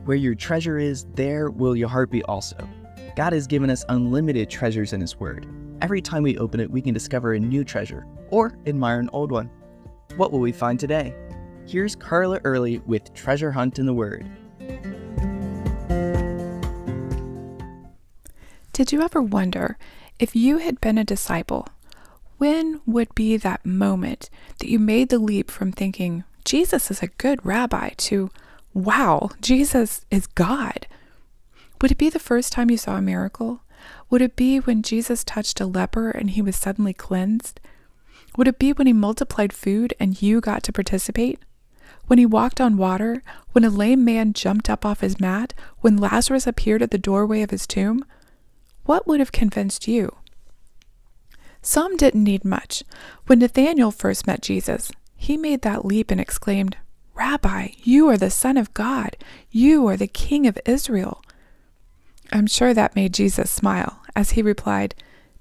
Where your treasure is, there will your heart be also. God has given us unlimited treasures in His Word. Every time we open it, we can discover a new treasure or admire an old one. What will we find today? Here's Carla Early with Treasure Hunt in the Word. Did you ever wonder, if you had been a disciple, when would be that moment that you made the leap from thinking, Jesus is a good rabbi, to, wow, Jesus is God? Would it be the first time you saw a miracle? Would it be when Jesus touched a leper and he was suddenly cleansed? Would it be when he multiplied food and you got to participate? When he walked on water? When a lame man jumped up off his mat? When Lazarus appeared at the doorway of his tomb? What would have convinced you? Some didn't need much. When Nathanael first met Jesus, he made that leap and exclaimed, Rabbi, you are the Son of God. You are the King of Israel. I'm sure that made Jesus smile as he replied,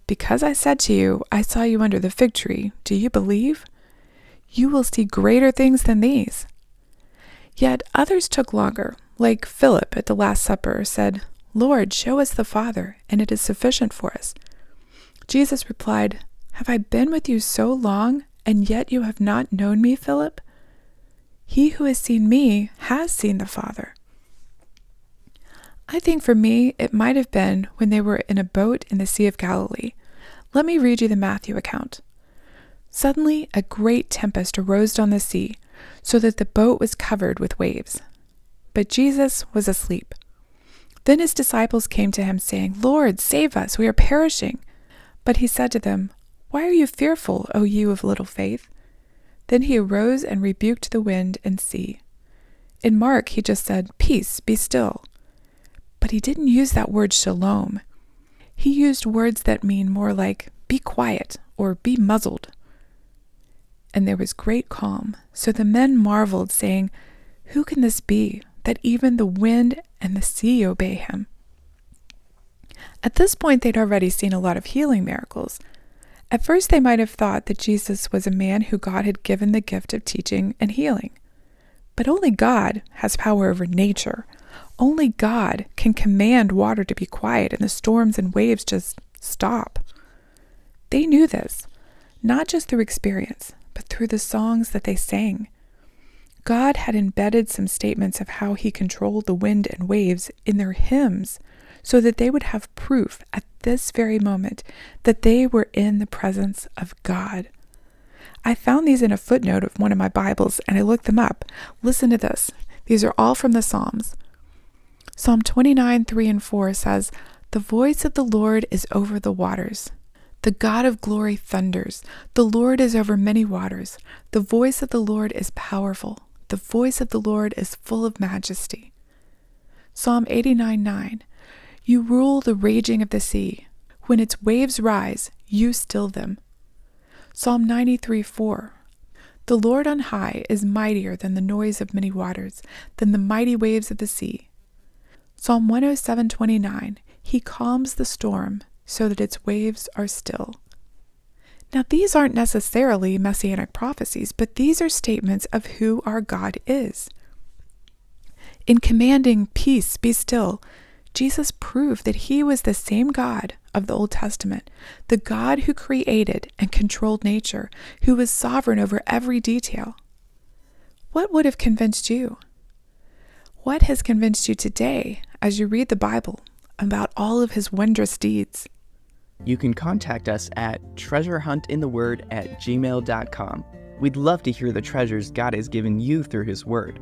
Because I said to you, I saw you under the fig tree, do you believe? You will see greater things than these. Yet others took longer, like Philip at the Last Supper said, Lord, show us the Father, and it is sufficient for us. Jesus replied, Have I been with you so long, and yet you have not known me, Philip? He who has seen me has seen the Father. I think for me, it might have been when they were in a boat in the Sea of Galilee. Let me read you the Matthew account. Suddenly, a great tempest arose on the sea, so that the boat was covered with waves. But Jesus was asleep. Then his disciples came to him, saying, Lord, save us, we are perishing. But he said to them, Why are you fearful, O you of little faith? Then he arose and rebuked the wind and sea. In Mark, he just said, Peace, be still. But he didn't use that word shalom. He used words that mean more like, be quiet, or be muzzled. And there was great calm. So the men marveled, saying, Who can this be, that even the wind and the sea obey him? At this point, they'd already seen a lot of healing miracles. At first, they might have thought that Jesus was a man who God had given the gift of teaching and healing. But only God has power over nature. Only God can command water to be quiet and the storms and waves just stop. They knew this, not just through experience, but through the songs that they sang. God had embedded some statements of how he controlled the wind and waves in their hymns so that they would have proof at this very moment that they were in the presence of God. I found these in a footnote of one of my Bibles and I looked them up. Listen to this. These are all from the Psalms. Psalm 29, 3 and 4 says, The voice of the Lord is over the waters. The God of glory thunders. The Lord is over many waters. The voice of the Lord is powerful. The voice of the Lord is full of majesty. Psalm 89, 9. You rule the raging of the sea. When its waves rise, you still them. Psalm 93, 4. The Lord on high is mightier than the noise of many waters, than the mighty waves of the sea. Psalm 107, 29. He calms the storm so that its waves are still. Now, these aren't necessarily messianic prophecies, but these are statements of who our God is. In commanding peace, be still, Jesus proved that he was the same God of the Old Testament, the God who created and controlled nature, who was sovereign over every detail. What would have convinced you? What has convinced you today as you read the Bible about all of his wondrous deeds? You can contact us at treasurehuntintheword@gmail.com. We'd love to hear the treasures God has given you through his word.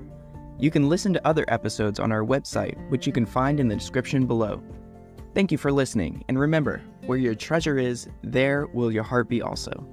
You can listen to other episodes on our website, which you can find in the description below. Thank you for listening, and remember, where your treasure is, there will your heart be also.